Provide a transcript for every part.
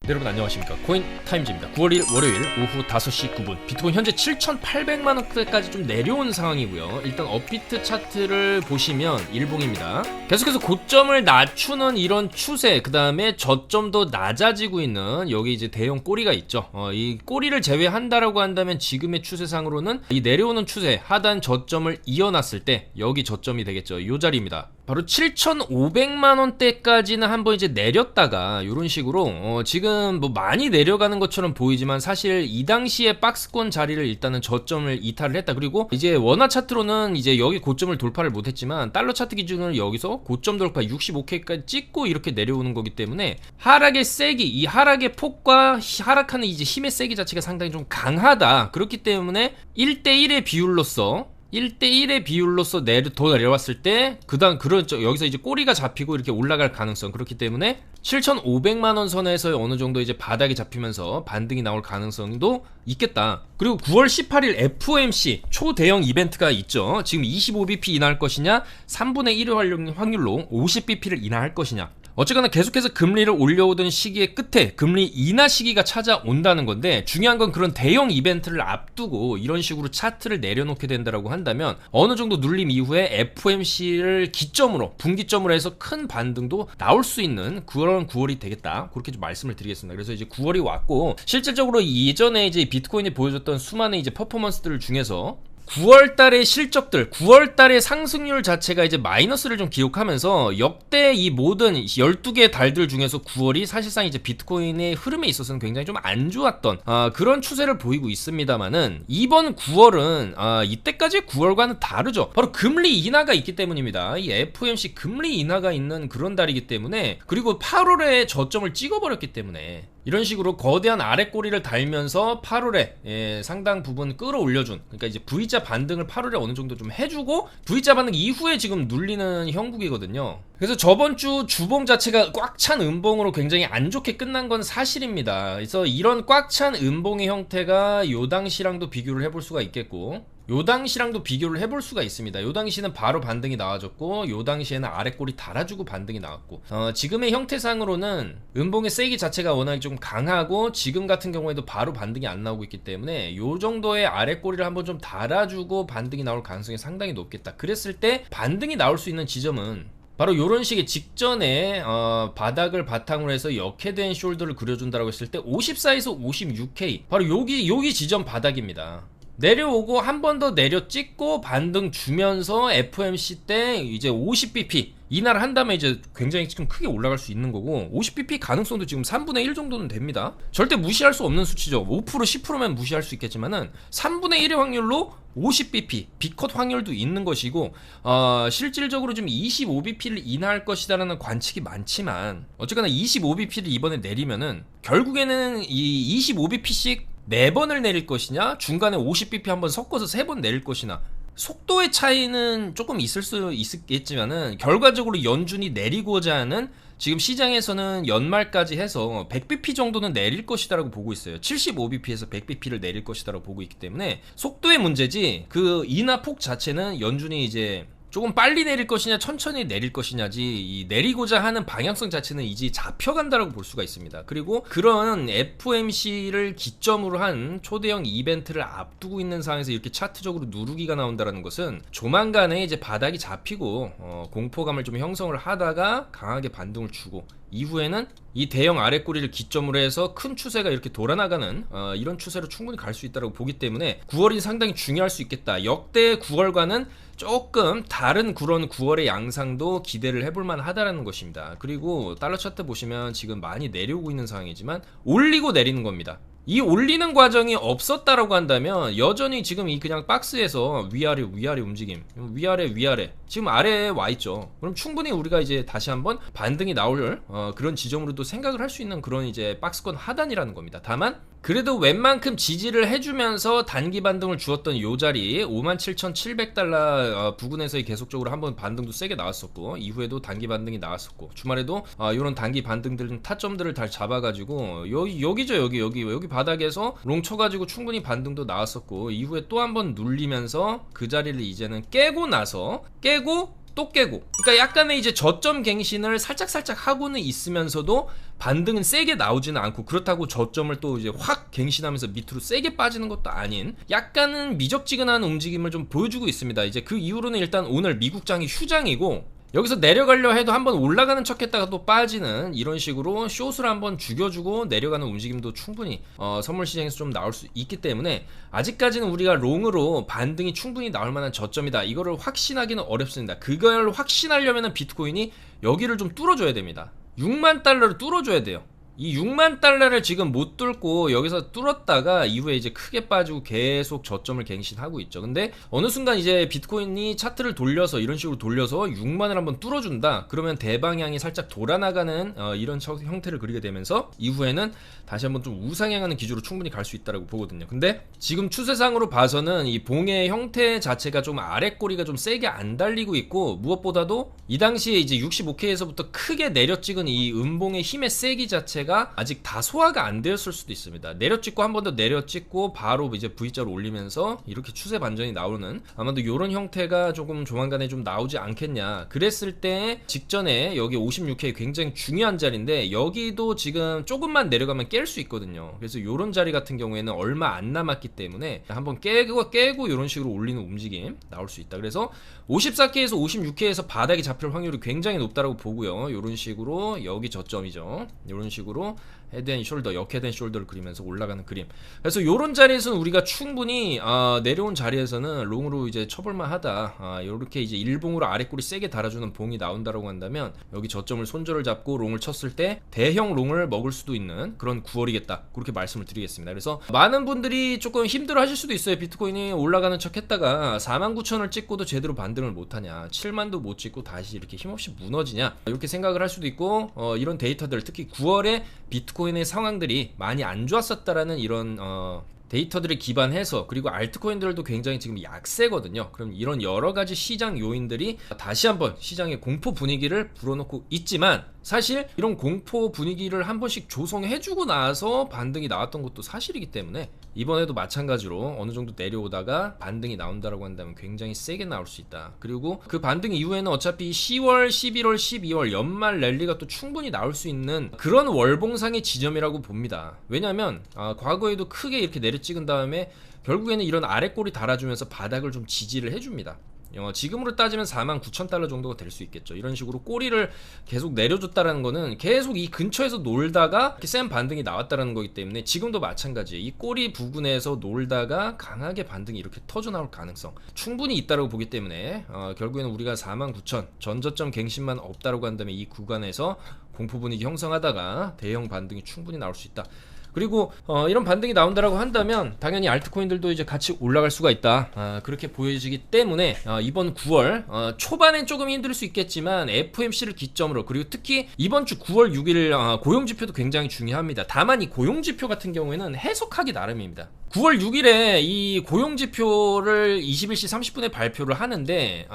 네, 여러분 안녕하십니까. 코인 타임즈입니다. 9월 1일 월요일 오후 5시 9분 비트코인 현재 7,800만원대까지 좀 내려온 상황이고요. 일단 업비트 차트를 보시면 일봉입니다. 계속해서 고점을 낮추는 이런 추세, 그 다음에 저점도 낮아지고 있는 여기 이제 대형 꼬리가 있죠. 이 꼬리를 제외한다라고 한다면 지금의 추세상으로는 이 내려오는 추세 하단 저점을 이어놨을 때 여기 저점이 되겠죠. 이 자리입니다. 바로 7,500만원대까지는 한번 이제 내렸다가 이런 식으로 지금 뭐 많이 내려가는 것처럼 보이지만 사실 이 당시에 박스권 자리를 일단은 저점을 이탈을 했다. 그리고 이제 원화 차트로는 이제 여기 고점을 돌파를 못했지만 달러 차트 기준으로 여기서 고점 돌파 65K까지 찍고 이렇게 내려오는 거기 때문에 하락의 세기, 이 하락의 폭과 하락하는 이제 힘의 세기 자체가 상당히 좀 강하다. 그렇기 때문에 1대1의 비율로서 더 내려왔을 때 여기서 이제 꼬리가 잡히고 이렇게 올라갈 가능성, 그렇기 때문에 7,500만원 선에서 어느 정도 이제 바닥이 잡히면서 반등이 나올 가능성도 있겠다. 그리고 9월 18일 FOMC 초대형 이벤트가 있죠. 지금 25bp 인하할 것이냐, 3분의 1의 확률로 50bp를 인하할 것이냐. 어쨌거나 계속해서 금리를 올려오던 시기의 끝에 금리 인하 시기가 찾아온다는 건데, 중요한 건 그런 대형 이벤트를 앞두고 이런 식으로 차트를 내려놓게 된다라고 한다면 어느 정도 눌림 이후에 FOMC를 기점으로, 분기점으로 해서 큰 반등도 나올 수 있는 그런 9월이 되겠다. 그렇게 좀 말씀을 드리겠습니다. 그래서 이제 9월이 왔고, 실질적으로 이전에 이제 비트코인이 보여줬던 수많은 이제 퍼포먼스들 중에서 9월달의 실적들, 9월달의 상승률 자체가 이제 마이너스를 좀 기록하면서 역대 이 모든 12개의 달들 중에서 9월이 사실상 이제 비트코인의 흐름에 있어서는 굉장히 좀 안 좋았던 그런 추세를 보이고 있습니다만은, 이번 9월은 이때까지의 9월과는 다르죠. 바로 금리 인하가 있기 때문입니다. 이 FOMC 금리 인하가 있는 그런 달이기 때문에, 그리고 8월에 저점을 찍어버렸기 때문에 이런 식으로 거대한 아랫꼬리를 달면서 8월에 상당 부분 끌어올려준, 그러니까 이제 V자 반등을 8월에 어느 정도 좀 해주고 V자 반등 이후에 지금 눌리는 형국이거든요. 그래서 저번 주 주봉 자체가 꽉 찬 음봉으로 굉장히 안 좋게 끝난 건 사실입니다. 그래서 이런 꽉 찬 음봉의 형태가 요 당시랑도 비교를 해볼 수가 있겠고, 요 당시랑도 비교를 해볼 수가 있습니다. 요 당시는 바로 반등이 나와줬고, 요 당시에는 아랫꼬리 달아주고 반등이 나왔고, 지금의 형태상으로는 음봉의 세기 자체가 워낙 좀 강하고, 지금 같은 경우에도 바로 반등이 안 나오고 있기 때문에 요 정도의 아랫꼬리를 한번 좀 달아주고 반등이 나올 가능성이 상당히 높겠다. 그랬을 때 반등이 나올 수 있는 지점은 바로 요런 식의 직전에 바닥을 바탕으로 해서 역해된 숄더를 그려준다고 했을 때 54에서 56K, 바로 여기 지점 바닥입니다. 내려오고 한 번 더 내려 찍고 반등 주면서 FOMC 때 이제 50bp 인하를 한다면 이제 굉장히 지금 크게 올라갈 수 있는 거고, 50bp 가능성도 지금 3분의 1 정도는 됩니다. 절대 무시할 수 없는 수치죠. 5% 10%면 무시할 수 있겠지만은 3분의 1의 확률로 50bp 비컷 확률도 있는 것이고, 실질적으로 좀 25bp를 인하할 것이다라는 관측이 많지만, 어쨌거나 25bp를 이번에 내리면은 결국에는 이 25bp씩 4번을 내릴 것이냐, 중간에 50bp 한번 섞어서 3번 내릴 것이냐, 속도의 차이는 조금 있을 수 있겠지만은 결과적으로 연준이 내리고자 하는, 지금 시장에서는 연말까지 해서 100bp 정도는 내릴 것이다라고 보고 있어요. 75bp에서 100bp를 내릴 것이다라고 보고 있기 때문에 속도의 문제지, 그 인하폭 자체는 연준이 이제 조금 빨리 내릴 것이냐 천천히 내릴 것이냐지, 이 내리고자 하는 방향성 자체는 이제 잡혀간다라고 볼 수가 있습니다. 그리고 그런 FOMC를 기점으로 한 초대형 이벤트를 앞두고 있는 상황에서 이렇게 차트적으로 누르기가 나온다라는 것은 조만간에 이제 바닥이 잡히고 공포감을 좀 형성을 하다가 강하게 반등을 주고, 이후에는 이 대형 아랫꼬리를 기점으로 해서 큰 추세가 이렇게 돌아나가는 이런 추세로 충분히 갈 수 있다고 보기 때문에 9월이 상당히 중요할 수 있겠다. 역대 9월과는 조금 다른 그런 9월의 양상도 기대를 해볼만 하다라는 것입니다. 그리고 달러 차트 보시면 지금 많이 내려오고 있는 상황이지만 올리고 내리는 겁니다. 이 올리는 과정이 없었다라고 한다면 여전히 지금 이 그냥 박스에서 위아래 움직임, 위아래 지금 아래에 와 있죠. 그럼 충분히 우리가 이제 다시 한번 반등이 나올 그런 지점으로도 생각을 할 수 있는 그런 이제 박스권 하단이라는 겁니다. 다만 그래도 웬만큼 지지를 해주면서 단기 반등을 주었던 요 자리 57,700달러 부근에서 계속적으로 한번 반등도 세게 나왔었고, 이후에도 단기 반등이 나왔었고, 주말에도 이런 단기 반등들 타점들을 다 잡아가지고 여기죠, 여기 바닥에서 롱 쳐가지고 충분히 반등도 나왔었고, 이후에 또 한번 눌리면서 그 자리를 이제는 깨고 또 깨고, 그러니까 약간의 이제 저점 갱신을 살짝 하고는 있으면서도 반등은 세게 나오지는 않고, 그렇다고 저점을 또 이제 확 갱신하면서 밑으로 세게 빠지는 것도 아닌 약간은 미적지근한 움직임을 좀 보여주고 있습니다. 이제 그 이후로는 일단 오늘 미국장이 휴장이고, 여기서 내려가려 해도 한번 올라가는 척 했다가 또 빠지는 이런 식으로 숏을 한번 죽여주고 내려가는 움직임도 충분히 선물 시장에서 좀 나올 수 있기 때문에, 아직까지는 우리가 롱으로 반등이 충분히 나올 만한 저점이다, 이거를 확신하기는 어렵습니다. 그걸 확신하려면 비트코인이 여기를 좀 뚫어줘야 됩니다. 6만 달러를 뚫어줘야 돼요. 이 6만 달러를 지금 못 뚫고 여기서 뚫었다가 이후에 이제 크게 빠지고 계속 저점을 갱신하고 있죠. 근데 어느 순간 이제 비트코인이 차트를 돌려서 이런 식으로 돌려서 6만을 한번 뚫어준다, 그러면 대방향이 살짝 돌아나가는 이런 형태를 그리게 되면서 이후에는 다시 한번 좀 우상향하는 기조로 충분히 갈 수 있다고 보거든요. 근데 지금 추세상으로 봐서는 이 봉의 형태 자체가 좀 아래 꼬리가 좀 세게 안 달리고 있고, 무엇보다도 이 당시에 이제 65K에서부터 크게 내려찍은 이 음봉의 힘의 세기 자체가 아직 다 소화가 안 되었을 수도 있습니다. 내려찍고 한 번 더 내려찍고 바로 이제 V자로 올리면서 이렇게 추세 반전이 나오는, 아마도 이런 형태가 조금 조만간에 좀 나오지 않겠냐. 그랬을 때 직전에 여기 56K 굉장히 중요한 자리인데, 여기도 지금 조금만 내려가면 깰 수 있거든요. 그래서 이런 자리 같은 경우에는 얼마 안 남았기 때문에 한번 깨고 이런 식으로 올리는 움직임 나올 수 있다. 그래서 54K에서 56K에서 바닥이 잡힐 확률이 굉장히 높다고 보고요. 이런 식으로 여기 저점이죠. 이런 식으로 헤드앤숄더, 역헤드앤숄더를 그리면서 올라가는 그림. 그래서 이런 자리에서는 우리가 충분히 내려온 자리에서는 롱으로 이제 쳐볼만 하다. 이렇게 이제 일봉으로 아래꼬리 세게 달아주는 봉이 나온다라고 한다면, 여기 저점을 손절을 잡고 롱을 쳤을 때 대형 롱을 먹을 수도 있는 그런 9월이겠다, 그렇게 말씀을 드리겠습니다. 그래서 많은 분들이 조금 힘들어 하실 수도 있어요. 비트코인이 올라가는 척 했다가 49,000을 찍고도 제대로 반등을 못하냐, 7만도 못 찍고 다시 이렇게 힘없이 무너지냐, 이렇게 생각을 할 수도 있고, 이런 데이터들, 특히 9월에 비트코인의 상황들이 많이 안 좋았었다라는 이런 데이터들을 기반해서, 그리고 알트코인들도 굉장히 지금 약세거든요. 그럼 이런 여러가지 시장 요인들이 다시 한번 시장의 공포 분위기를 불어넣고 있지만, 사실 이런 공포 분위기를 한 번씩 조성해주고 나서 반등이 나왔던 것도 사실이기 때문에, 이번에도 마찬가지로 어느 정도 내려오다가 반등이 나온다라고 한다면 굉장히 세게 나올 수 있다. 그리고 그 반등 이후에는 어차피 10월, 11월, 12월 연말 랠리가 또 충분히 나올 수 있는 그런 월봉상의 지점이라고 봅니다. 왜냐하면 과거에도 크게 이렇게 내려찍은 다음에 결국에는 이런 아래꼬리 달아주면서 바닥을 좀 지지를 해줍니다. 지금으로 따지면 49,000달러 정도가 될 수 있겠죠. 이런 식으로 꼬리를 계속 내려줬다라는 거는 계속 이 근처에서 놀다가 이렇게 센 반등이 나왔다라는 거기 때문에, 지금도 마찬가지예요. 이 꼬리 부근에서 놀다가 강하게 반등이 이렇게 터져 나올 가능성 충분히 있다라고 보기 때문에, 결국에는 우리가 49,000 전저점 갱신만 없다라고 한다면 이 구간에서 공포 분위기 형성하다가 대형 반등이 충분히 나올 수 있다. 그리고 이런 반등이 나온다라고 한다면 당연히 알트코인들도 이제 같이 올라갈 수가 있다, 그렇게 보여지기 때문에 이번 9월 초반엔 조금 힘들 수 있겠지만 FOMC를 기점으로, 그리고 특히 이번 주 9월 6일 고용지표도 굉장히 중요합니다. 다만 이 고용지표 같은 경우에는 해석하기 나름입니다. 9월 6일에 이 고용지표를 21시 30분에 발표를 하는데,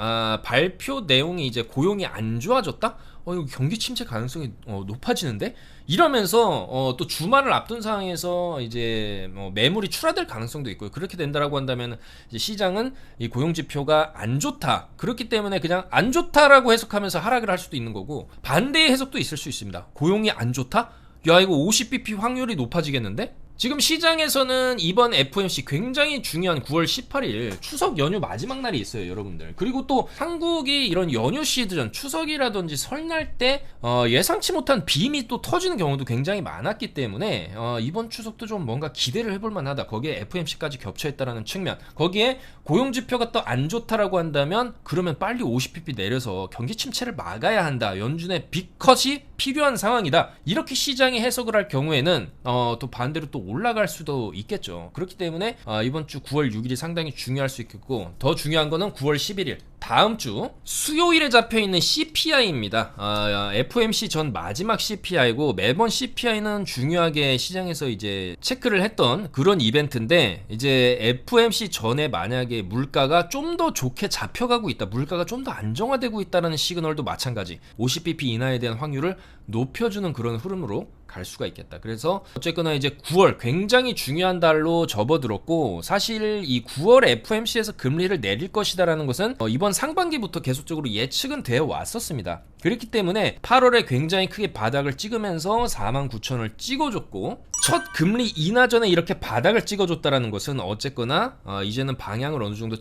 발표 내용이 이제 고용이 안 좋아졌다? 이거 경기 침체 가능성이 높아지는데? 이러면서 또 주말을 앞둔 상황에서 이제 매물이 출하될 가능성도 있고요. 그렇게 된다라고 한다면 이제 시장은 이 고용지표가 안 좋다, 그렇기 때문에 그냥 안 좋다라고 해석하면서 하락을 할 수도 있는 거고, 반대의 해석도 있을 수 있습니다. 고용이 안 좋다? 야, 이거 50bp 확률이 높아지겠는데? 지금 시장에서는 이번 FOMC 굉장히 중요한 9월 18일 추석 연휴 마지막 날이 있어요, 여러분들. 그리고 또 한국이 이런 연휴 시즌, 추석이라든지 설날 때 예상치 못한 빔이 또 터지는 경우도 굉장히 많았기 때문에 이번 추석도 좀 뭔가 기대를 해볼 만하다. 거기에 FOMC까지 겹쳐있다라는 측면, 거기에 고용지표가 또 안 좋다라고 한다면 그러면 빨리 50bp 내려서 경기 침체를 막아야 한다, 연준의 빅컷이 필요한 상황이다, 이렇게 시장이 해석을 할 경우에는 또 반대로 또 올라갈 수도 있겠죠. 그렇기 때문에 이번 주 9월 6일이 상당히 중요할 수 있겠고, 더 중요한 거는 9월 11일 다음 주 수요일에 잡혀있는 CPI입니다. FOMC 전 마지막 CPI고, 매번 CPI는 중요하게 시장에서 이제 체크를 했던 그런 이벤트인데, 이제 FOMC 전에 만약에 물가가 좀 더 좋게 잡혀가고 있다, 물가가 좀 더 안정화되고 있다는 시그널도 마찬가지, 50bp 인하에 대한 확률을 높여주는 그런 흐름으로 갈 수가 있겠다. 그래서 어쨌거나 이제 9월 굉장히 중요한 달로 접어들었고, 사실 이 9월 FOMC에서 금리를 내릴 것이다라는 것은 이번 상반기부터 계속적으로 예측은 되어 왔었습니다. 그렇기 때문에 8월에 굉장히 크게 바닥을 찍으면서 49,000을 찍어줬고, 첫 금리 인하 전에 이렇게 바닥을 찍어줬다라는 것은 어쨌거나 이제는 방향을 어느 정도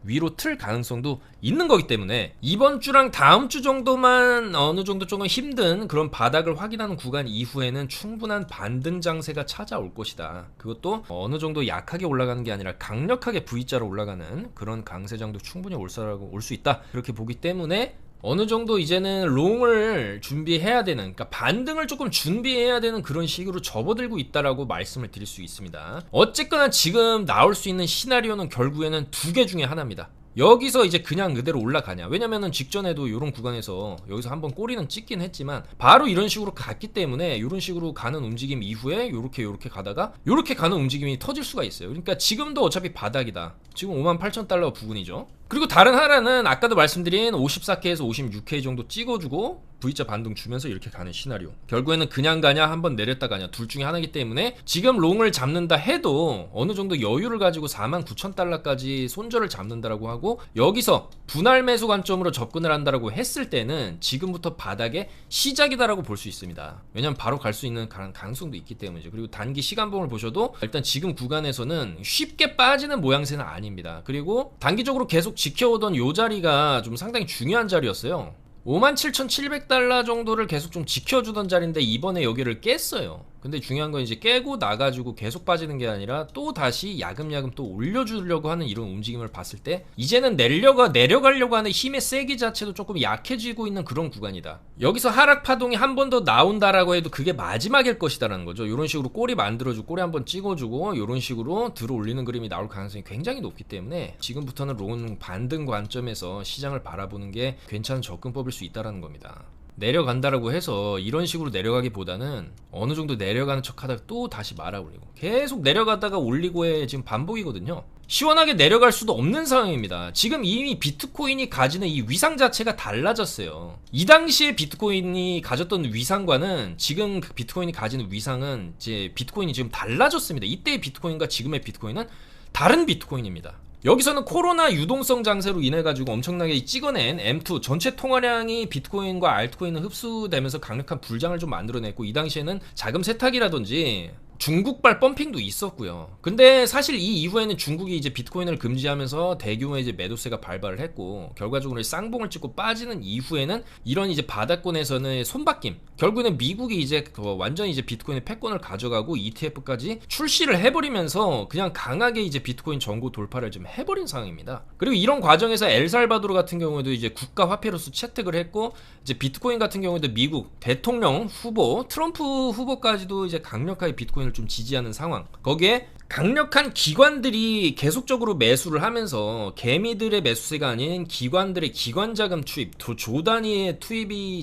위로 틀 가능성도 있는 거기 때문에 이번 주랑 다음 주 정도만 어느 정도 조금 힘든 그런 바닥을 확인하는 구간 이후에는 충분한 반등 장세가 찾아올 것이다. 그것도 어느 정도 약하게 올라가는 게 아니라 강력하게 V자로 올라가는 그런 강세장도 충분히 올 수 있다. 그렇게 보기 때문에 어느 정도 이제는 롱을 준비해야 되는, 그러니까 반등을 조금 준비해야 되는 그런 식으로 접어들고 있다라고 말씀을 드릴 수 있습니다. 어쨌거나 지금 나올 수 있는 시나리오는 결국에는 두 개 중에 하나입니다. 여기서 이제 그냥 그대로 올라가냐. 왜냐면은 직전에도 이런 구간에서 여기서 한번 꼬리는 찍긴 했지만 바로 이런 식으로 갔기 때문에 이런 식으로 가는 움직임 이후에 요렇게 가다가 요렇게 가는 움직임이 터질 수가 있어요. 그러니까 지금도 어차피 바닥이다. 지금 58,000달러 부근이죠. 그리고 다른 하나는 아까도 말씀드린 54K에서 56K 정도 찍어주고 V자 반등 주면서 이렇게 가는 시나리오. 결국에는 그냥 가냐 한번 내렸다 가냐 둘 중에 하나이기 때문에 지금 롱을 잡는다 해도 어느 정도 여유를 가지고 49,000달러까지 손절을 잡는다라고 하고, 여기서 분할 매수 관점으로 접근을 한다라고 했을 때는 지금부터 바닥의 시작이다라고 볼 수 있습니다. 왜냐면 바로 갈 수 있는 가능성도 있기 때문이죠. 그리고 단기 시간봉을 보셔도 일단 지금 구간에서는 쉽게 빠지는 모양새는 아닙니다. 그리고 단기적으로 계속 지켜오던 요 자리가 좀 상당히 중요한 자리였어요. 57,700달러 정도를 계속 좀 지켜주던 자리인데 이번에 여기를 깼어요. 근데 중요한 건 이제 깨고 나가지고 계속 빠지는 게 아니라 또 다시 야금야금 또 올려주려고 하는 이런 움직임을 봤을 때 이제는 내려가려고 하는 힘의 세기 자체도 조금 약해지고 있는 그런 구간이다. 여기서 하락 파동이 한 번 더 나온다라고 해도 그게 마지막일 것이다라는 거죠. 이런 식으로 꼬리 만들어주고 꼬리 한번 찍어주고 이런 식으로 들어 올리는 그림이 나올 가능성이 굉장히 높기 때문에 지금부터는 롱 반등 관점에서 시장을 바라보는 게 괜찮은 접근법일 수 있다라는 겁니다. 내려간다라고 해서 이런 식으로 내려가기보다는 어느 정도 내려가는 척 하다가 또 다시 말아 올리고 계속 내려가다가 올리고의 지금 반복이거든요. 시원하게 내려갈 수도 없는 상황입니다. 지금 이미 비트코인이 가지는 이 위상 자체가 달라졌어요. 이 당시에 비트코인이 가졌던 위상과는 지금 비트코인이 가지는 위상은 이제 비트코인이 지금 달라졌습니다. 이때의 비트코인과 지금의 비트코인은 다른 비트코인입니다. 여기서는 코로나 유동성 장세로 인해 가지고 엄청나게 찍어낸 M2 전체 통화량이 비트코인과 알트코인은 흡수되면서 강력한 불장을 좀 만들어냈고, 이 당시에는 자금 세탁이라든지 중국발 펌핑도 있었고요. 근데 사실 이 이후에는 중국이 이제 비트코인을 금지하면서 대규모의 이제 매도세가 발발을 했고, 결과적으로 쌍봉을 찍고 빠지는 이후에는 이런 이제 바닥권에서는 손바뀜, 결국에는 미국이 이제 완전히 이제 비트코인의 패권을 가져가고 ETF까지 출시를 해버리면서 그냥 강하게 이제 비트코인 전고 돌파를 좀 해버린 상황입니다. 그리고 이런 과정에서 엘살바도르 같은 경우에도 이제 국가 화폐로서 채택을 했고, 이제 비트코인 같은 경우에도 미국 대통령 후보 트럼프 후보까지도 이제 강력하게 비트코인을 좀 지지하는 상황. 거기에 강력한 기관들이 계속적으로 매수를 하면서 개미들의 매수세가 아닌 기관들의 기관 자금 투입, 조 단위의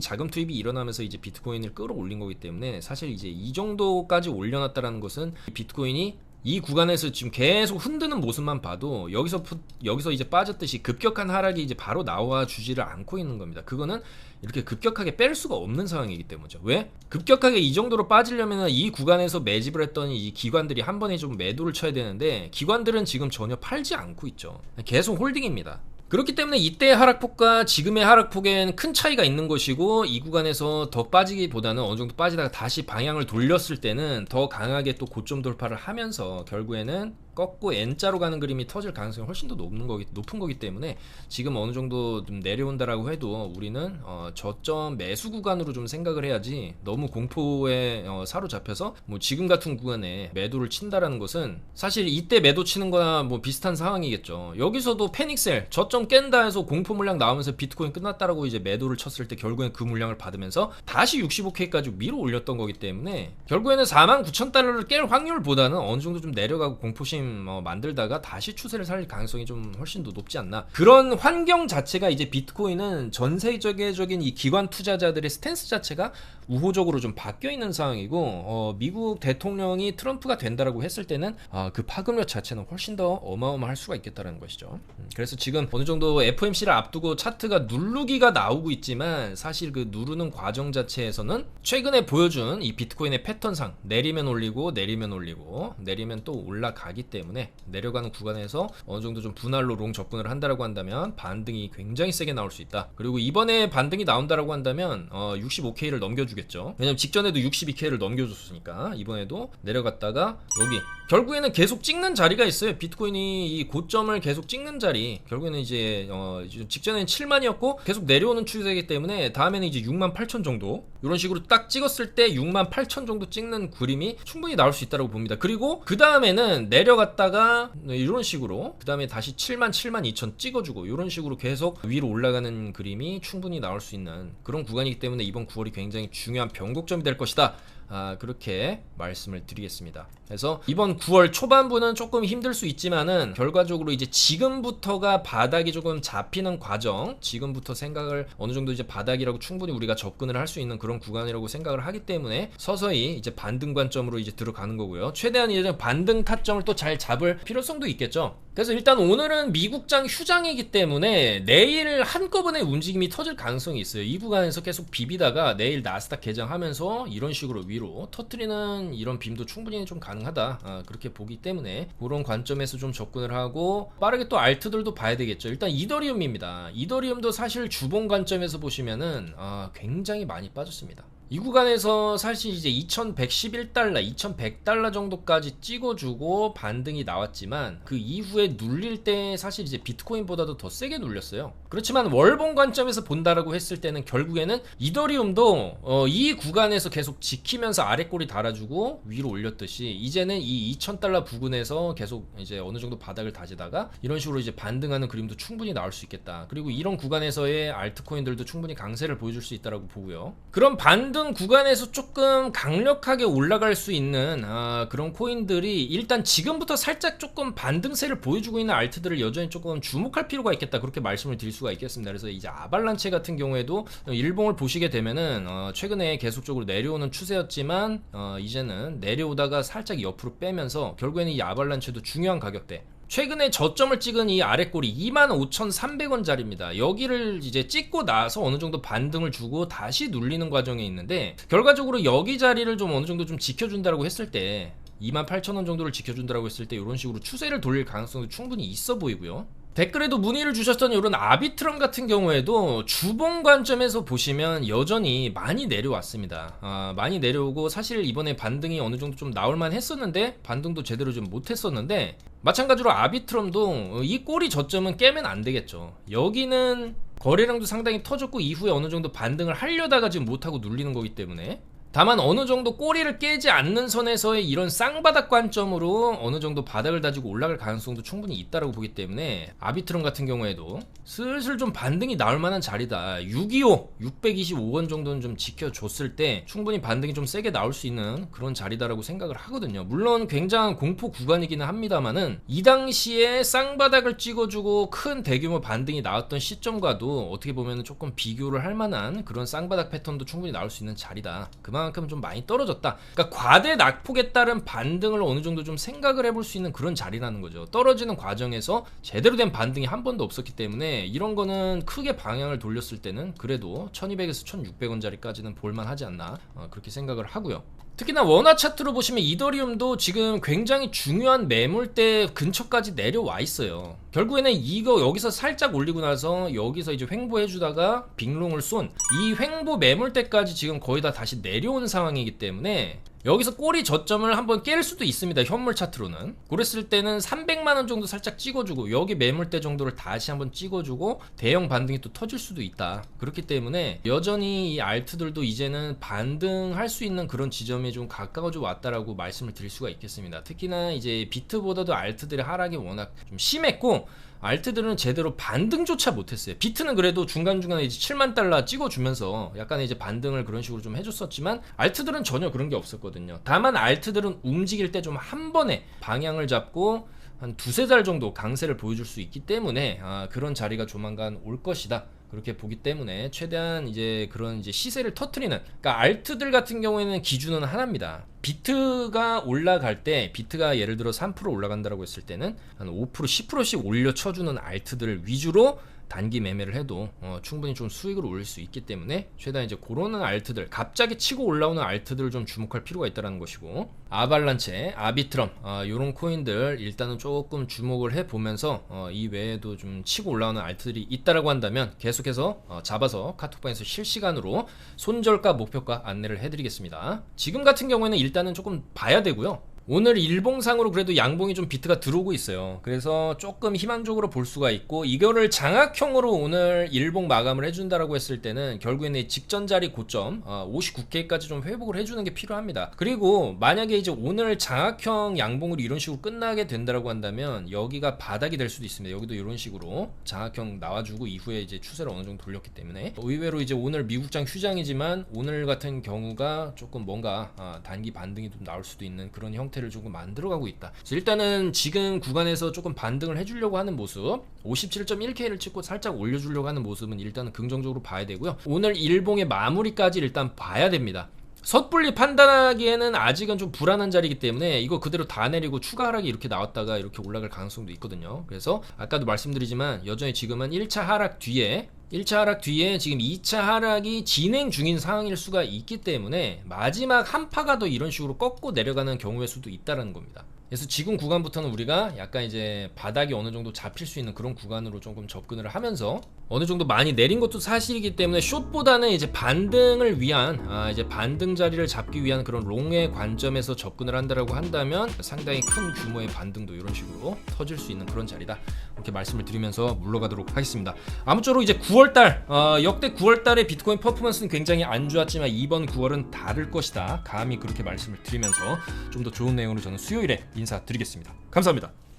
자금 투입이 일어나면서 이제 비트코인을 끌어올린 거기 때문에 사실 이제 이 정도까지 올려놨다라는 것은 비트코인이 이 구간에서 지금 계속 흔드는 모습만 봐도 여기서 이제 빠졌듯이 급격한 하락이 이제 바로 나와 주지를 않고 있는 겁니다. 그거는 이렇게 급격하게 뺄 수가 없는 상황이기 때문이죠. 왜? 급격하게 이 정도로 빠지려면 이 구간에서 매집을 했던 이 기관들이 한 번에 좀 매도를 쳐야 되는데 기관들은 지금 전혀 팔지 않고 있죠. 계속 홀딩입니다. 그렇기 때문에 이때의 하락폭과 지금의 하락폭엔 큰 차이가 있는 것이고, 이 구간에서 더 빠지기보다는 어느 정도 빠지다가 다시 방향을 돌렸을 때는 더 강하게 또 고점 돌파를 하면서 결국에는 꺾고 N자로 가는 그림이 터질 가능성이 훨씬 더 높은 거기 때문에 지금 어느 정도 좀 내려온다라고 해도 우리는 저점 매수 구간으로 좀 생각을 해야지, 너무 공포에 사로잡혀서 뭐 지금 같은 구간에 매도를 친다라는 것은 사실 이때 매도 치는 거나 뭐 비슷한 상황이겠죠. 여기서도 패닉셀 저점 깬다 해서 공포 물량 나오면서 비트코인 끝났다라고 이제 매도를 쳤을 때 결국엔 그 물량을 받으면서 다시 65K까지 밀어 올렸던 거기 때문에 결국에는 49,000달러를 깰 확률보다는 어느 정도 좀 내려가고 공포심 만들다가 다시 추세를 살릴 가능성이 좀 훨씬 더 높지 않나. 그런 환경 자체가 이제 비트코인은 전 세계적인 이 기관 투자자들의 스탠스 자체가 우호적으로 좀 바뀌어 있는 상황이고, 미국 대통령이 트럼프가 된다라고 했을 때는 그 파급력 자체는 훨씬 더 어마어마할 수가 있겠다라는 것이죠. 그래서 지금 어느 정도 FOMC를 앞두고 차트가 누르기가 나오고 있지만, 사실 그 누르는 과정 자체에서는 최근에 보여준 이 비트코인의 패턴상 내리면 올리고 내리면 올리고 내리면 또 올라가기 때문에, 내려가는 구간에서 어느 정도 좀 분할로 롱 접근을 한다라고 한다면 반등이 굉장히 세게 나올 수 있다. 그리고 이번에 반등이 나온다라고 한다면 65K를 넘겨주겠죠. 왜냐면 직전에도 62K를 넘겨줬으니까 이번에도 내려갔다가 여기 결국에는 계속 찍는 자리가 있어요. 비트코인이 이 고점을 계속 찍는 자리, 결국에는 이제 직전에는 7만이었고 계속 내려오는 추세이기 때문에 다음에는 이제 68,000 정도, 이런 식으로 딱 찍었을 때 68,000 정도 찍는 그림이 충분히 나올 수 있다고 봅니다. 그리고 그 다음에는 내려갔다가 이런 식으로 그 다음에 다시 72,000 찍어주고 이런 식으로 계속 위로 올라가는 그림이 충분히 나올 수 있는 그런 구간이기 때문에 이번 9월이 굉장히 중요한 변곡점이 될 것이다. 그렇게 말씀을 드리겠습니다. 그래서 이번 9월 초반부는 조금 힘들 수 있지만은 결과적으로 이제 지금부터가 바닥이 조금 잡히는 과정, 지금부터 생각을 어느 정도 이제 바닥이라고 충분히 우리가 접근을 할 수 있는 그런 구간이라고 생각을 하기 때문에 서서히 이제 반등 관점으로 이제 들어가는 거고요. 최대한 이제 반등 타점을 또 잘 잡을 필요성도 있겠죠. 그래서 일단 오늘은 미국장 휴장이기 때문에 내일 한꺼번에 움직임이 터질 가능성이 있어요. 이 구간에서 계속 비비다가 내일 나스닥 개장하면서 이런 식으로 위로 터뜨리는 이런 빔도 충분히 좀 가능하다, 그렇게 보기 때문에 그런 관점에서 좀 접근을 하고, 빠르게 또 알트들도 봐야 되겠죠. 일단 이더리움입니다. 이더리움도 사실 주봉 관점에서 보시면은 굉장히 많이 빠졌습니다. 이 구간에서 사실 이제 2111달러, 2100달러 정도까지 찍어주고 반등이 나왔지만, 그 이후에 눌릴 때 사실 이제 비트코인보다도 더 세게 눌렸어요. 그렇지만 월봉 관점에서 본다라고 했을 때는 결국에는 이더리움도 이 구간에서 계속 지키면서 아래꼬리 달아주고 위로 올렸듯이, 이제는 이 2000달러 부근에서 계속 이제 어느 정도 바닥을 다지다가 이런 식으로 이제 반등하는 그림도 충분히 나올 수 있겠다. 그리고 이런 구간에서의 알트코인들도 충분히 강세를 보여줄 수 있다라고 보고요. 그럼 반등 구간에서 조금 강력하게 올라갈 수 있는 그런 코인들이 일단 지금부터 살짝 조금 반등세를 보여주고 있는 알트들을 여전히 조금 주목할 필요가 있겠다, 그렇게 말씀을 드릴 수가 있겠습니다. 그래서 이제 아발란체 같은 경우에도 일봉을 보시게 되면은 최근에 계속적으로 내려오는 추세였지만 이제는 내려오다가 살짝 옆으로 빼면서 결국에는 이 아발란체도 중요한 가격대, 최근에 저점을 찍은 이 아래꼬리 25,300원짜리입니다. 여기를 이제 찍고 나서 어느 정도 반등을 주고 다시 눌리는 과정에 있는데, 결과적으로 여기 자리를 좀 어느 정도 좀 지켜준다고 했을 때, 28,000원 정도를 지켜준다고 했을 때 이런 식으로 추세를 돌릴 가능성도 충분히 있어 보이고요. 댓글에도 문의를 주셨던 이런 아비트럼 같은 경우에도 주봉 관점에서 보시면 여전히 많이 내려왔습니다. 많이 내려오고, 사실 이번에 반등이 어느 정도 좀 나올만 했었는데 반등도 제대로 좀 못했었는데, 마찬가지로 아비트럼도 이 꼬리 저점은 깨면 안 되겠죠. 여기는 거래량도 상당히 터졌고 이후에 어느 정도 반등을 하려다가 지금 못하고 눌리는 거기 때문에, 다만 어느 정도 꼬리를 깨지 않는 선에서의 이런 쌍바닥 관점으로 어느 정도 바닥을 다지고 올라갈 가능성도 충분히 있다고 보기 때문에, 아비트럼 같은 경우에도 슬슬 좀 반등이 나올 만한 자리다. 625원 정도는 좀 지켜줬을 때 충분히 반등이 좀 세게 나올 수 있는 그런 자리다라고 생각을 하거든요. 물론 굉장한 공포 구간이기는 합니다만은, 이 당시에 쌍바닥을 찍어주고 큰 대규모 반등이 나왔던 시점과도 어떻게 보면 조금 비교를 할 만한 그런 쌍바닥 패턴도 충분히 나올 수 있는 자리다. 그만큼 좀 많이 떨어졌다. 그러니까 과대 낙폭에 따른 반등을 어느 정도 좀 생각을 해볼 수 있는 그런 자리라는 거죠. 떨어지는 과정에서 제대로 된 반등이 한 번도 없었기 때문에 이런 거는 크게 방향을 돌렸을 때는 그래도 1200에서 1600원짜리까지는 볼만하지 않나, 그렇게 생각을 하고요. 특히나 원화 차트로 보시면 이더리움도 지금 굉장히 중요한 매물대 근처까지 내려와 있어요. 결국에는 이거 여기서 살짝 올리고 나서 여기서 이제 횡보해주다가 빅롱을 쏜 이 횡보 매물대까지 지금 거의 다 다시 내려온 상황이기 때문에, 여기서 꼬리 저점을 한번 깰 수도 있습니다. 현물 차트로는. 그랬을 때는 300만원 정도 살짝 찍어주고 여기 매물대 정도를 다시 한번 찍어주고 대형 반등이 또 터질 수도 있다. 그렇기 때문에 여전히 이 알트들도 이제는 반등할 수 있는 그런 지점에 좀 가까워져 왔다라고 말씀을 드릴 수가 있겠습니다. 특히나 이제 비트보다도 알트들의 하락이 워낙 좀 심했고, 알트들은 제대로 반등조차 못했어요. 비트는 그래도 중간중간에 이제 7만 달러 찍어주면서 약간의 이제 반등을 그런 식으로 좀 해줬었지만, 알트들은 전혀 그런 게 없었거든요. 있거든요. 다만 알트들은 움직일 때 좀 한 번에 방향을 잡고 한 두세 달 정도 강세를 보여줄 수 있기 때문에 그런 자리가 조만간 올 것이다. 그렇게 보기 때문에 최대한 이제 그런 이제 시세를 터트리는, 그러니까 알트들 같은 경우에는 기준은 하나입니다. 비트가 올라갈 때, 비트가 예를 들어 3% 올라간다라고 했을 때는 한 5%, 10%씩 올려 쳐주는 알트들 위주로 단기 매매를 해도 충분히 좀 수익을 올릴 수 있기 때문에 최대한 이제 그런 알트들, 갑자기 치고 올라오는 알트들을 좀 주목할 필요가 있다는 것이고, 아발란체, 아비트럼 요런 코인들 일단은 조금 주목을 해보면서 이 외에도 좀 치고 올라오는 알트들이 있다라고 한다면 계속해서 잡아서 카톡방에서 실시간으로 손절가 목표가 안내를 해드리겠습니다. 지금 같은 경우에는 일단은 조금 봐야 되고요. 오늘 일봉상으로 그래도 양봉이 좀 비트가 들어오고 있어요. 그래서 조금 희망적으로 볼 수가 있고, 이거를 장악형으로 오늘 일봉 마감을 해준다라고 했을 때는 결국에는 직전 자리 고점 59K까지 좀 회복을 해주는 게 필요합니다. 그리고 만약에 이제 오늘 장악형 양봉으로 이런 식으로 끝나게 된다라고 한다면 여기가 바닥이 될 수도 있습니다. 여기도 이런 식으로 장악형 나와주고 이후에 이제 추세를 어느 정도 돌렸기 때문에, 의외로 이제 오늘 미국장 휴장이지만 오늘 같은 경우가 조금 뭔가 단기 반등이 좀 나올 수도 있는 그런 형태를 조금 만들어가고 있다. 일단은 지금 구간에서 조금 반등을 해주려고 하는 모습, 57.1K를 찍고 살짝 올려주려고 하는 모습은 일단은 긍정적으로 봐야 되고요. 오늘 일봉의 마무리까지 일단 봐야 됩니다. 섣불리 판단하기에는 아직은 좀 불안한 자리이기 때문에 이거 그대로 다 내리고 추가 하락이 이렇게 나왔다가 이렇게 올라갈 가능성도 있거든요. 그래서 아까도 말씀드리지만 여전히 지금은 1차 하락 뒤에 지금 2차 하락이 진행 중인 상황일 수가 있기 때문에 마지막 한 파가 더 이런 식으로 꺾고 내려가는 경우의 수도 있다는 겁니다. 그래서 지금 구간부터는 우리가 약간 이제 바닥이 어느 정도 잡힐 수 있는 그런 구간으로 조금 접근을 하면서, 어느 정도 많이 내린 것도 사실이기 때문에 숏보다는 이제 반등을 위한 이제 반등 자리를 잡기 위한 그런 롱의 관점에서 접근을 한다라고 한다면 상당히 큰 규모의 반등도 이런 식으로 터질 수 있는 그런 자리다. 이렇게 말씀을 드리면서 물러가도록 하겠습니다. 아무쪼록 이제 9월달 역대 9월달의 비트코인 퍼포먼스는 굉장히 안 좋았지만 이번 9월은 다를 것이다. 감히 그렇게 말씀을 드리면서 좀 더 좋은 내용으로 저는 수요일에 인사드리겠습니다. 감사합니다.